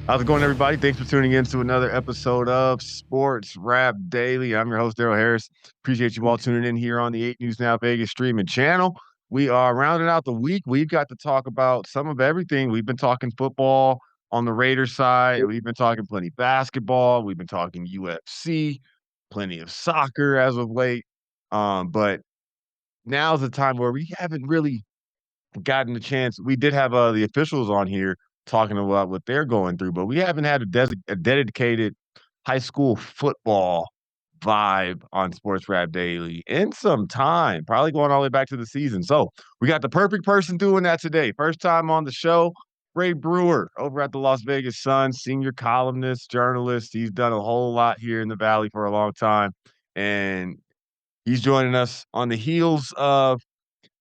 How's it going, everybody? Thanks for tuning in to another episode of Sports Rap Daily. I'm your host, Daryl Harris. Appreciate you all tuning in here on the 8 News Now Vegas streaming channel. We are rounding out the week. We've got to talk about some of everything. We've been talking football on the Raiders side. We've been talking plenty basketball. We've been talking UFC, plenty of soccer as of late. But now's the time where we haven't really gotten the chance. We did have the officials on here talking about what they're going through, but we haven't had a dedicated high school football vibe on Sports Rap Daily in some time, probably going all the way back to the season. So we got the perfect person doing that today. First time on the show, Ray Brewer over at the Las Vegas Sun, senior columnist, journalist. He's done a whole lot here in the Valley for a long time. And he's joining us on the heels of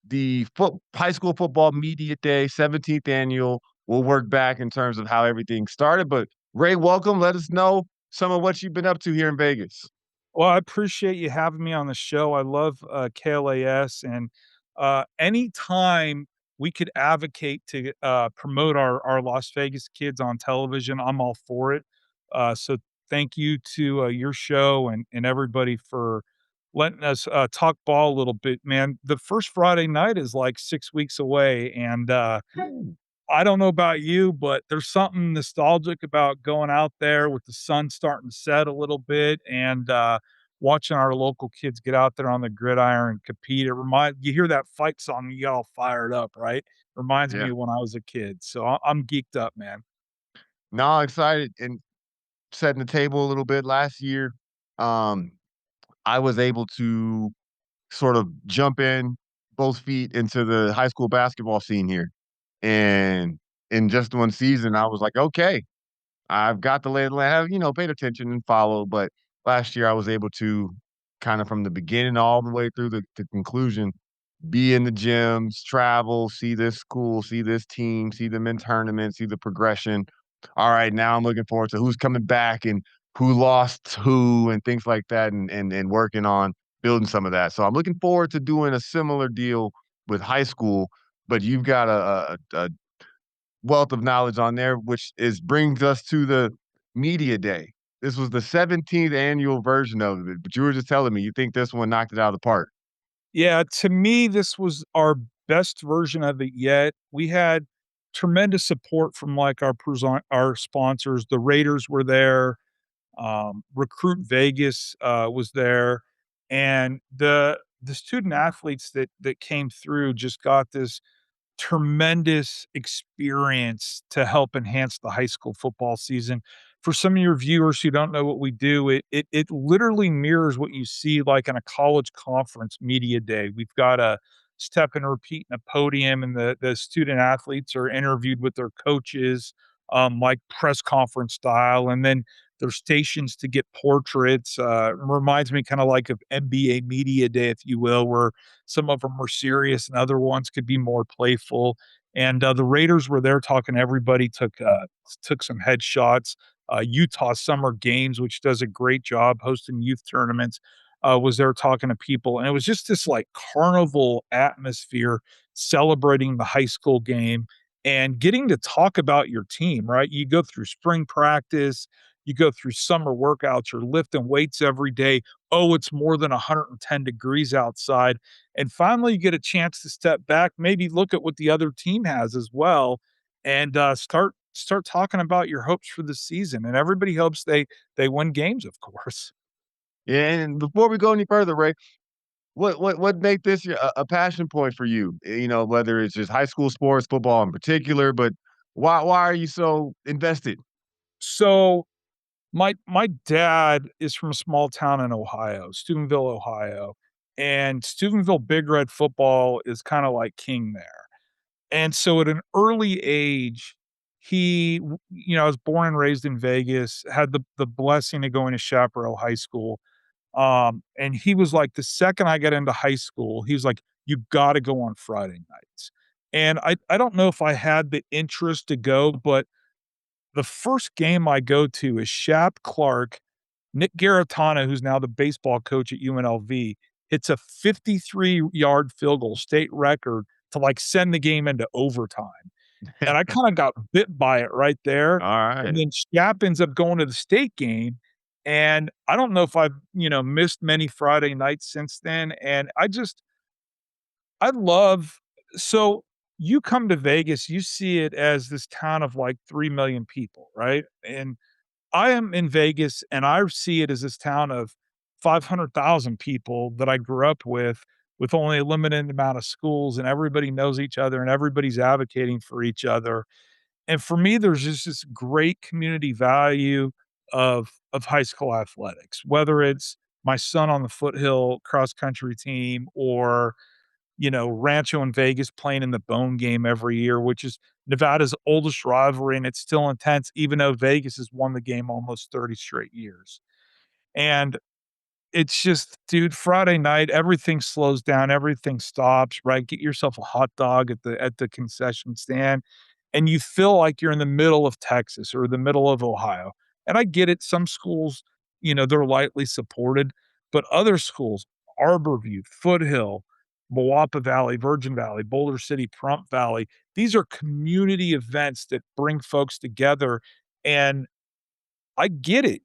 the high school football media day, 17th annual. We'll work back in terms of how everything started. But Ray, welcome. Let us know some of what you've been up to here in Vegas. Well, I appreciate you having me on the show. I love KLAS, and anytime we could advocate to promote our Las Vegas kids on television, I'm all for it. So thank you to your show and everybody for letting us talk ball a little bit, man. The first Friday night is like 6 weeks away, and I don't know about you, but there's something nostalgic about going out there with the sun starting to set a little bit and watching our local kids get out there on the gridiron and compete. You hear that fight song, you get all fired up, right? Reminds me Yeah. of when I was a kid. So I'm geeked up, man. No, excited and setting the table a little bit last year. Um, I was able to sort of jump in both feet into the high school basketball scene here. And in just one season, I was like, okay, I've got the lay of the land. I've, paid attention and followed, but last year I was able to kind of from the beginning all the way through the conclusion, be in the gyms, travel, see this school, see this team, see them in tournaments, see the progression. All right, now I'm looking forward to who's coming back and who lost who and things like that, and working on building some of that. So I'm looking forward to doing a similar deal with high school, but you've got a wealth of knowledge on there, which is brings us to the media day. This was the 17th annual version of it, but you were just telling me you think this one knocked it out of the park. Yeah, to me, this was our best version of it yet. We had tremendous support from like our sponsors. The Raiders were there. Recruit Vegas was there, and the student athletes that came through just got this tremendous experience to help enhance the high school football season. For some of your viewers who don't know what we do, it literally mirrors what you see like in a college conference media day. We've got a step and repeat in a podium, and the student athletes are interviewed with their coaches, like press conference style, and then there's stations to get portraits. Reminds me kind of like of NBA media day, if you will, where some of them were serious and other ones could be more playful. And the Raiders were there talking. Everybody took some headshots. Utah Summer Games, which does a great job hosting youth tournaments, was there talking to people, and it was just this like carnival atmosphere, celebrating the high school game and getting to talk about your team. Right, you go through spring practice, you go through summer workouts, you're lifting weights every day. Oh, it's more than 110 degrees outside. And finally, you get a chance to step back, maybe look at what the other team has as well, and start talking about your hopes for the season. And everybody hopes they win games, of course. Yeah, and before we go any further, Ray, what make this a passion point for you? Whether it's just high school sports, football in particular, but why are you so invested? So my dad is from a small town in Ohio, Steubenville, Ohio, and Steubenville Big Red football is kind of like king there. And so at an early age, I was born and raised in Vegas, had the blessing of going to Chaparral High School. And he was like, the second I got into high school, he was like, you got to go on Friday nights. And I don't know if I had the interest to go, but the first game I go to is Shap Clark, Nick Garitano, who's now the baseball coach at UNLV, hits a 53-yard field goal, state record, to like send the game into overtime. and I kinda got bit by it right there, All and right. then Shap ends up going to the state game, and I don't know if I've, missed many Friday nights since then, and I love so you come to Vegas, you see it as this town of, like, 3,000,000 people, right? And I am in Vegas, and I see it as this town of 500,000 people that I grew up with only a limited amount of schools, and everybody knows each other, and everybody's advocating for each other. And for me, there's just this great community value of high school athletics, whether it's my son on the foothill cross country team or, Rancho in Vegas playing in the Bone Game every year, which is Nevada's oldest rivalry, and it's still intense, even though Vegas has won the game almost 30 straight years. And it's just, dude, Friday night, everything slows down, everything stops, right? Get yourself a hot dog at the concession stand, and you feel like you're in the middle of Texas or the middle of Ohio. And I get it, some schools, they're lightly supported, but other schools, Arborview, Foothill, Moapa Valley, Virgin Valley, Boulder City, Pahrump Valley, these are community events that bring folks together, and I get it.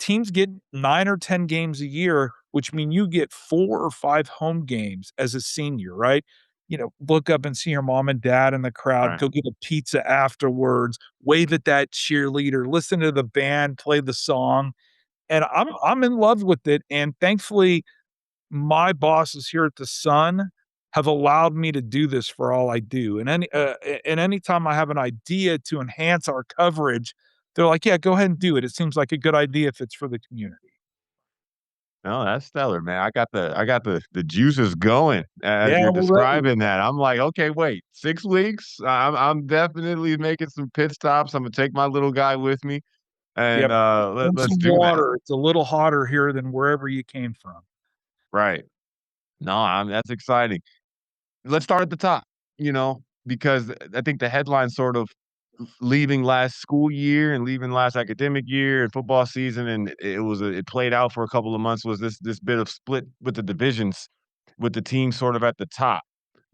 Teams get 9 or 10 games a year, which mean you get 4 or 5 home games as a senior, right? Look up and see your mom and dad in the All crowd, right. go get a pizza afterwards, wave at that cheerleader, listen to the band play the song, and I'm in love with it, and thankfully, my bosses here at the Sun have allowed me to do this for all I do, and anytime I have an idea to enhance our coverage, they're like, "Yeah, go ahead and do it. It seems like a good idea if it's for the community." No, that's stellar, man. I got the juices going as Yeah, you're we're ready. describing that. I'm like, okay, wait, 6 weeks? I'm definitely making some pit stops. I'm gonna take my little guy with me, and Yep. Bring let's some do that. water. It's a little hotter here than wherever you came from. Right. No, that's exciting. Let's start at the top, because I think the headline sort of leaving last school year and leaving last academic year and football season, and it played out for a couple of months, was this bit of split with the divisions, with the team sort of at the top.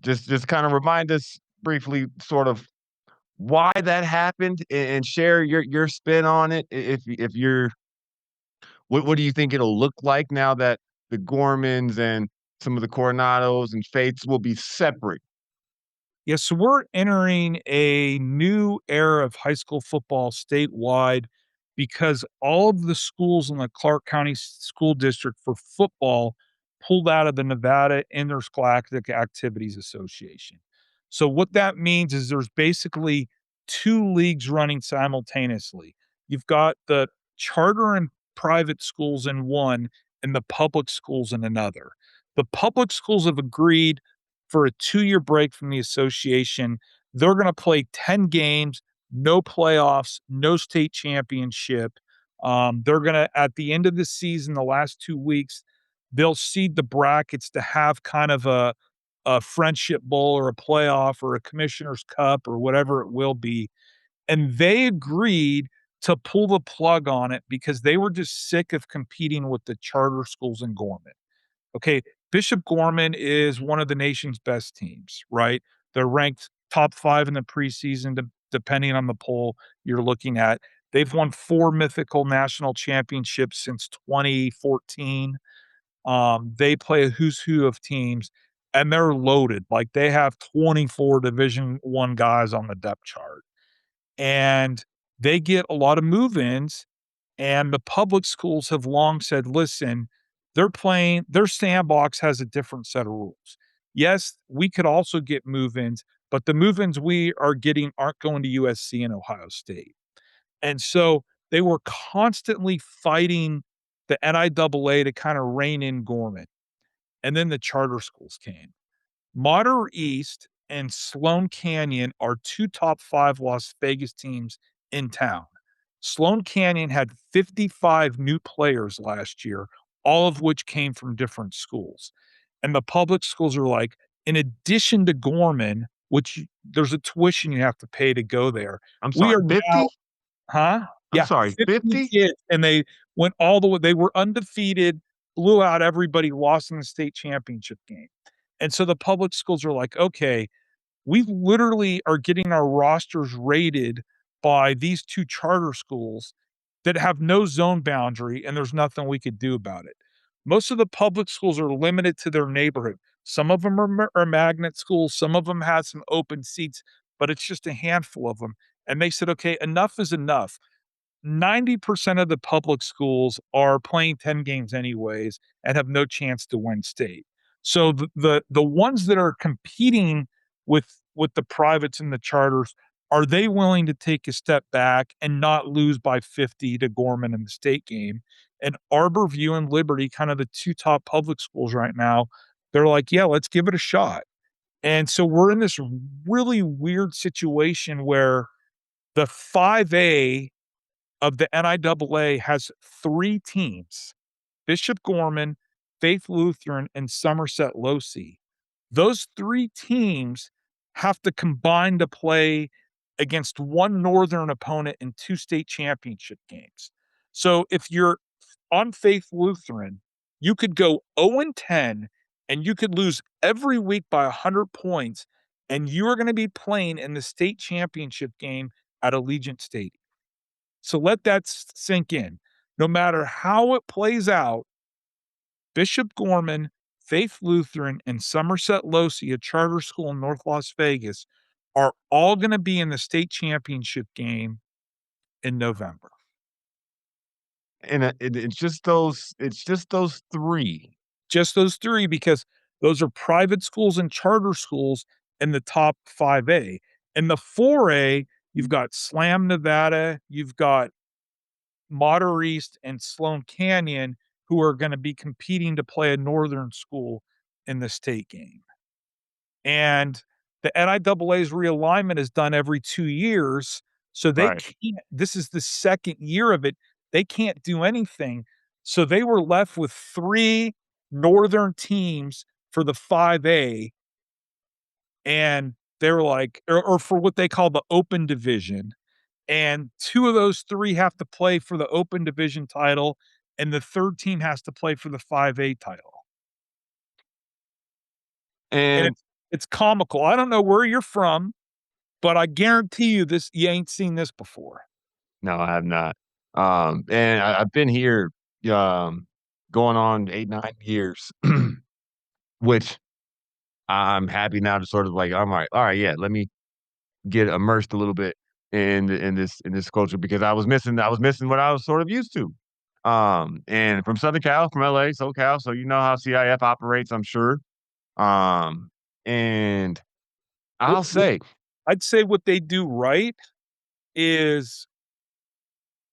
Just kind of remind us briefly sort of why that happened and share your spin on it. If you're what do you think it'll look like now that the Gormans and some of the Coronados and Fates will be separate? Yeah, so we're entering a new era of high school football statewide because all of the schools in the Clark County School District for football pulled out of the Nevada Interscholastic Activities Association. So what that means is there's basically two leagues running simultaneously. You've got the charter and private schools in one and the public schools in another. The public schools have agreed for a 2-year break from the association. They're gonna play 10 games, no playoffs, no state championship. They're gonna at the end of the season, the last 2 weeks, they'll seed the brackets to have kind of a friendship bowl or a playoff or a commissioner's cup or whatever it will be, and they agreed to pull the plug on it because they were just sick of competing with the charter schools in Gorman. Okay, Bishop Gorman is one of the nation's best teams, right? They're ranked top 5 in the preseason, depending on the poll you're looking at. They've won 4 mythical national championships since 2014. They play a who's who of teams, and they're loaded. Like, they have 24 Division I guys on the depth chart, and they get a lot of move-ins, and the public schools have long said, "Listen, their sandbox has a different set of rules. Yes, we could also get move-ins, but the move-ins we are getting aren't going to USC and Ohio State." And so they were constantly fighting the NIAA to kinda rein in Gorman, and then the charter schools came. Mater East and Sloan Canyon are 2 top 5 Las Vegas teams in town. Sloan Canyon had 55 new players last year, all of which came from different schools. And the public schools are like, in addition to Gorman, which there's a tuition you have to pay to go there, I'm we sorry, are now. 50? Huh? I'm Yeah, sorry, 50 50? kids, and they went all the way they were undefeated, blew out everybody, lost in the state championship game. And so the public schools are like, "Okay, We literally are getting our rosters rated by these two charter schools that have no zone boundary, and there's nothing we could do about it. Most of the public schools are limited to their neighborhood. Some of them are magnet schools, some of them have some open seats, but it's just a handful of them. And they said, okay, enough is enough. 90% of the public schools are playing 10 games anyways and have no chance to win state. So the ones that are competing with the privates and the charters, are they willing to take a step back and not lose by 50 to Gorman in the state game? And Arborview and Liberty, kind of the two top public schools right now, they're like, yeah, let's give it a shot. And so we're in this really weird situation where the 5A of the NIAA has 3 teams: Bishop Gorman, Faith Lutheran, and Somerset Losi. Those 3 teams have to combine to play against 1 northern opponent in 2 state championship games. So if you're on Faith Lutheran, you could go 0-10 and you could lose every week by 100 points, and you are gonna be playing in the state championship game at Allegiant Stadium. So let that sink in. No matter how it plays out, Bishop Gorman, Faith Lutheran, and Somerset Losi, a charter school in North Las Vegas, are all going to be in the state championship game in November. And it's just those three. Just those 3, because those are private schools and charter schools in the top 5A. In the 4A, you've got Slam, Nevada, you've got Mater East and Sloan Canyon, who are gonna be competing to play a northern school in the state game. And the NIAA's realignment is done every 2 years, so they Right. can't, this is the 2nd year of it, they can't do anything. So they were left with 3 northern teams for the 5A, and they were like, or for what they call the open division, and 2 of those 3 have to play for the open division title, and the 3rd team has to play for the 5A title. And And it's comical. I don't know where you're from, but I guarantee you this, you ain't seen this before. no, I have not. And I've been here, um, going on 8, 9 years, which I'm happy now to sort of like, I'm like, all right, yeah, let me get immersed a little bit in this culture because I was missing what I was sort of used to. And from Southern Cal, from LA, SoCal, so you know how CIF operates, I'm sure. Um, and What I'll what say, I'd say what they do right is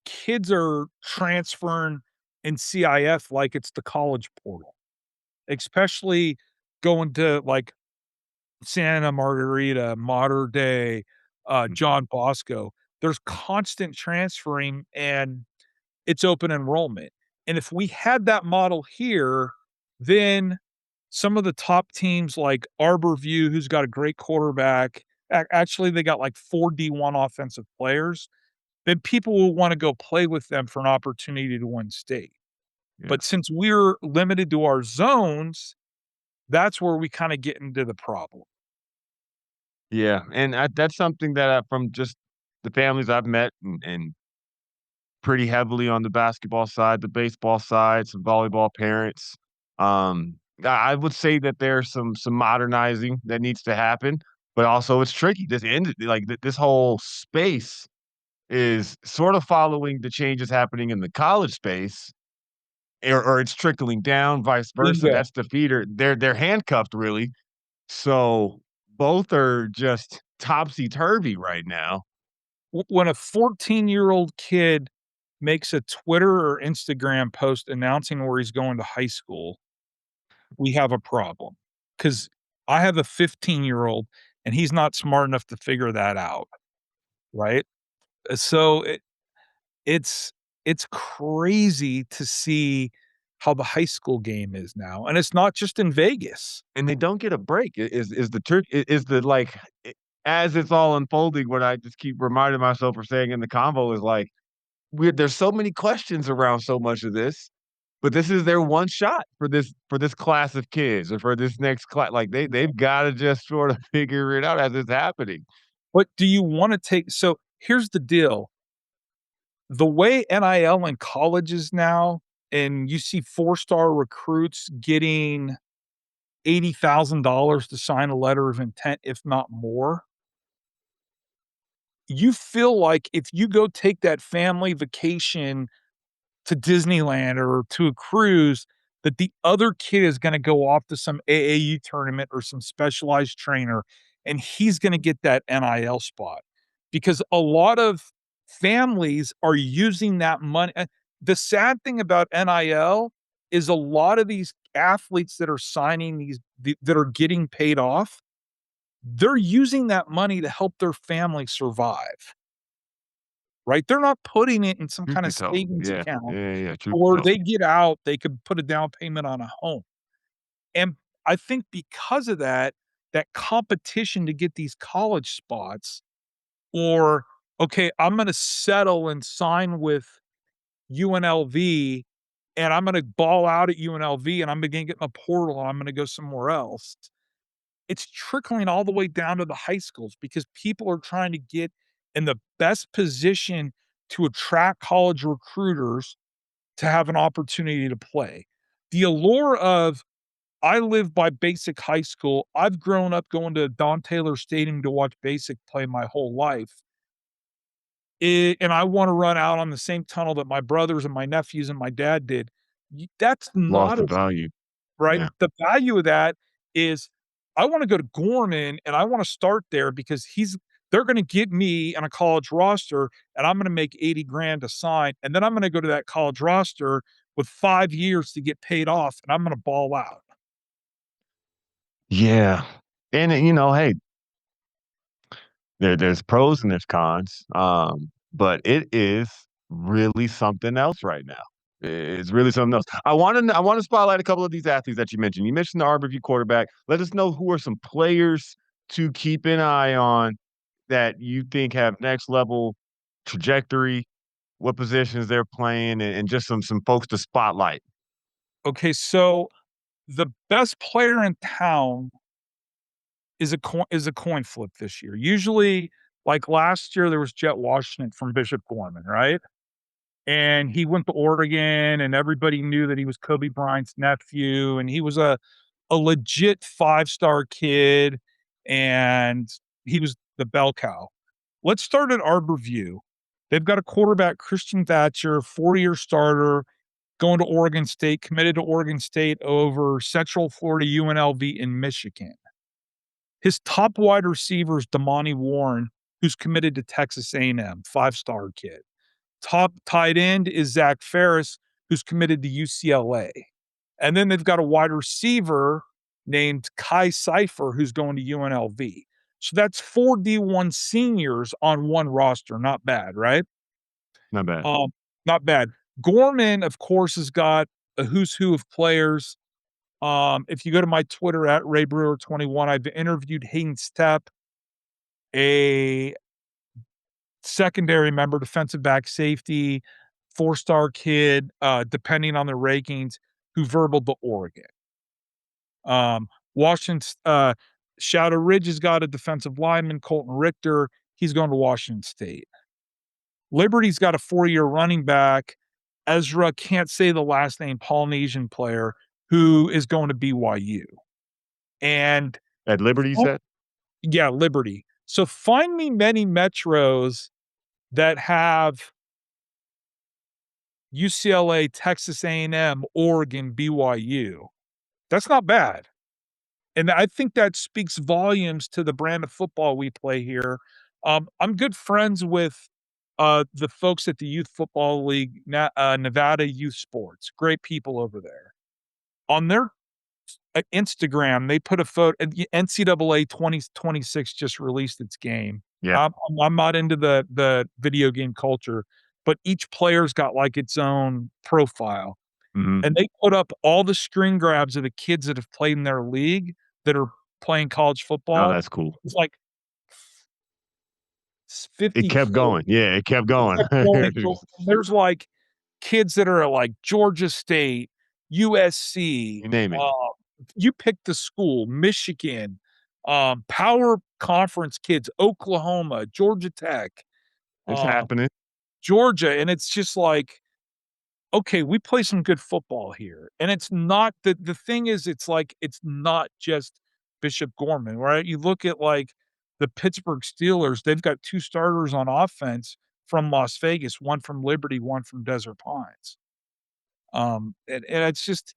kids are transferring in CIF like it's the college portal, especially going to, like, Santa Margarita, Mater Dei, John Bosco. There's constant transferring, and it's open enrollment. And if we had that model here, then some of the top teams like Arborview, who's got a great quarterback, actually, they got like 4 D1 offensive players, then people will want to go play with them for an opportunity to win state. yeah, But since we're limited to our zones, that's where we kind of get into the problem. yeah, and that's something that from just the families I've met and pretty heavily on the basketball side, the baseball side, some volleyball parents. I would say that there's some modernizing that needs to happen, but also it's tricky. This whole space is sort of following the changes happening in the college space, or it's trickling down, vice versa. Bingo. That's the feeder. They're handcuffed really. So both are just topsy turvy right now. When a 14-year-old kid makes a Twitter or Instagram post announcing where he's going to high school, we have a problem. Because I have a 15-year-old and he's not smart enough to figure that out, right? So it's it's crazy to see how the high school game is now, and it's not just in Vegas. And they don't get a break. Is the trick? Is the like as it's all unfolding? What I just keep reminding myself or saying in the convo is like, there's so many questions around so much of this, but this is their one shot for this class of kids or for this next class. Like they've got to just sort of figure it out as it's happening. But do you wanna take so here's the deal, the way NIL in colleges now, and you see four-star recruits getting $80,000 to sign a letter of intent, if not more, you feel like if you go take that family vacation to Disneyland or to a cruise, that the other kid is gonna go off to some AAU tournament or some specialized trainer, and he's gonna get that NIL spot. Because a lot of families are using that money the sad thing about NIL is a lot of these athletes that are signing that are getting paid off, they're using that money to help their family survive, right? They're not putting it in some Truth kind be of told, savings yeah, account yeah, yeah. Truth be or told, they get out, they could put a down payment on a home. And I think because of that, that competition to get these college spots or, okay, I'm gonna settle and sign with UNLV and I'm gonna ball out at UNLV and I'm gonna get my portal and I'm gonna go somewhere else. It's trickling all the way down to the high schools because people are trying to get in the best position to attract college recruiters to have an opportunity to play. The allure of I live by Basic High School. I've grown up going to Don Taylor Stadium to watch Basic play my whole life. And I want to run out on the same tunnel that my brothers and my nephews and my dad did. That's lost not the a value. right. Yeah, The value of that is I want to go to Gorman and I want to start there because they're going to get me on a college roster and I'm going to make 80 grand to sign. And then I'm going to go to that college roster with 5 years to get paid off and I'm going to ball out. yeah. And hey, there's pros and there's cons. But it is really something else right now. It's really something else. I want to spotlight a couple of these athletes that you mentioned. You mentioned the Arborview quarterback. Let us know who are some players to keep an eye on that you think have next level trajectory, what positions they're playing, and just some folks to spotlight. Okay, so the best player in town is a coin flip this year. Usually, like last year, there was Jet Washington from Bishop Gorman, right? And he went to Oregon, and everybody knew that he was Kobe Bryant's nephew, and he was a legit five-star kid, and he was the bell cow. Let's start at Arborview. They've got a quarterback, Christian Thatcher, 4-year starter, going to Oregon State, committed to Oregon State over Central Florida, UNLV, and Michigan. His top wide receiver is Damani Warren, who's committed to Texas A&M, five-star kid. Top tight end is Zach Ferris, who's committed to UCLA. And then they've got a wide receiver named Kai Cypher, who's going to UNLV. So that's 4 D1 seniors on one roster. Not bad, right? Not bad. Um, not bad. Gorman, of course, has got a who's who of players. If you go to my Twitter at Ray Brewer 21, I've interviewed Hayden Stepp, a secondary member, defensive back safety, four-star kid, depending on the rankings, who verbaled to Oregon. Washington, Shadow Ridge has got a defensive lineman, Colton Richter. He's going to Washington State. Liberty's got a 4-year running back, Ezra, can't say the last name, Polynesian player, who is going to BYU. And At Liberty, you oh, said? yeah, Liberty. So find me many metros that have UCLA, Texas A&M, Oregon, BYU. That's not bad. And I think that speaks volumes to the brand of football we play here. I'm good friends with the folks at the Youth Football League, Nevada Youth Sports. Great people over there. On their Instagram, they put a photo. NCAA 2026 just released its game. Yeah. I'm not into the video game culture, but each player's got like its own profile. Hmm. And they put up all the screen grabs of the kids that have played in their league that are playing college Oh, football. that's cool. It's like It 50 kept kids. going. Yeah, it kept It going. kept going. There's like kids that are at, like, Georgia State, USC, You name it. you pick the school, Michigan, power conference kids, Oklahoma, Georgia Tech, It's um, happening. Georgia, and it's just like, okay, we play some good football here. And it's not the thing is it's like it's not just Bishop Gorman, right? You look at like the Pittsburgh Steelers, they've got 2 starters on offense from Las Vegas, one from Liberty, one from Desert Pines. And it's just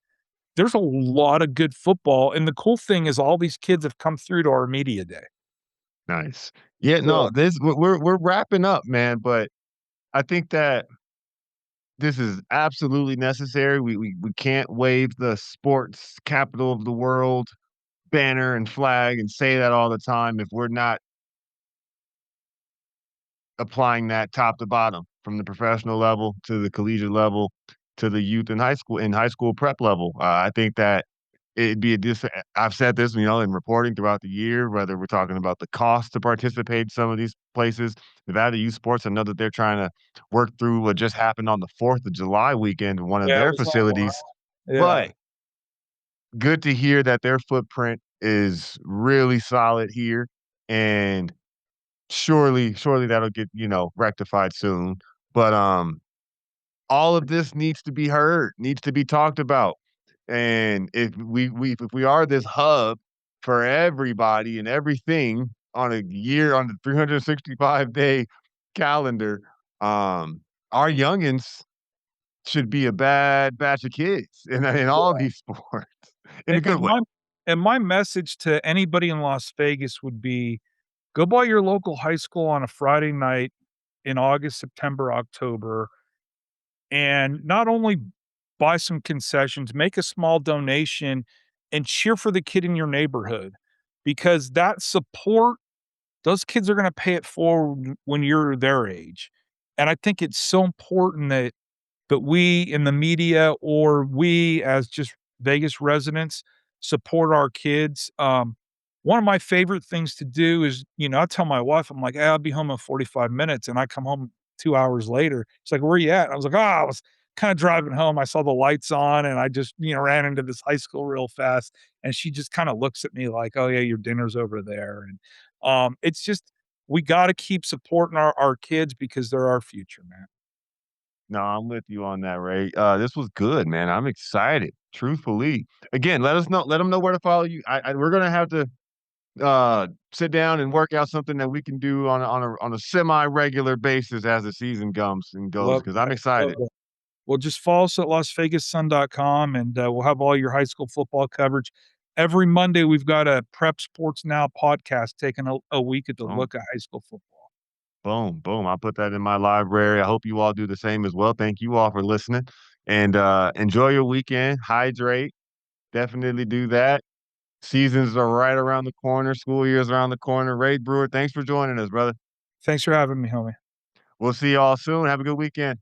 there's a lot of good football. And the cool thing is all these kids have come through to our media day. Nice. Yeah, no, Yeah. this we're wrapping up, man, but I think that this is absolutely necessary. We can't wave the sports capital of the world banner and flag and say that all the time if we're not applying that top to bottom from the professional level to the collegiate level to the youth and high school prep level. I think that it'd be a I've said this, in reporting throughout the year, whether we're talking about the cost to participate in some of these places. Nevada Youth Sports, I know that they're trying to work through what just happened on the 4th of July weekend in one of Yeah, it their was all wild. facilities, Yeah. but good to hear that their footprint is really solid here, and surely that'll get, rectified soon. But, all of this needs to be heard, needs to be talked about. And if we are this hub for everybody and everything on the 365-day calendar, our youngins should be a bad batch of kids in all these sports in a And good and way. my message to anybody in Las Vegas would be, go by your local high school on a Friday night in August, September, October, and not only buy some concessions, make a small donation, and cheer for the kid in your neighborhood, because that support, those kids are gonna pay it forward when you're their age. And I think it's so important that we in the media or we as just Vegas residents support our kids. One of my favorite things to do is, I tell my wife, I'm like, "Hey, I'll be home in 45 minutes," and I come home 2 hours later. She's like, "Where you at?" I was like, I was kinda driving home. I saw the lights on, and I just, ran into this high school real fast." And she just kinda looks at me like, "Oh, yeah, your dinner's over there." And, it's just we gotta keep supporting our kids because they're our future, man. No, I'm with you on that, Ray. This was good, man. I'm excited, truthfully. Again, let them know where to follow you. We're gonna have to sit down and work out something that we can do on a semi-regular basis as the season comes and goes Love because I'm that, love excited. that. Well, just follow us at LasVegasSun.com, and, we'll have all your high school football coverage. Every Monday, we've got a Prep Sports Now podcast taking a week at the Boom, look at high school football. boom, boom. I'll put that in my library. I hope you all do the same as well. Thank you all for listening and enjoy your weekend. Hydrate. Definitely do that. Seasons are right around the corner. School year's around the corner. Ray Brewer, thanks for joining us, brother. Thanks for having me, homie. We'll see you all soon. Have a good weekend.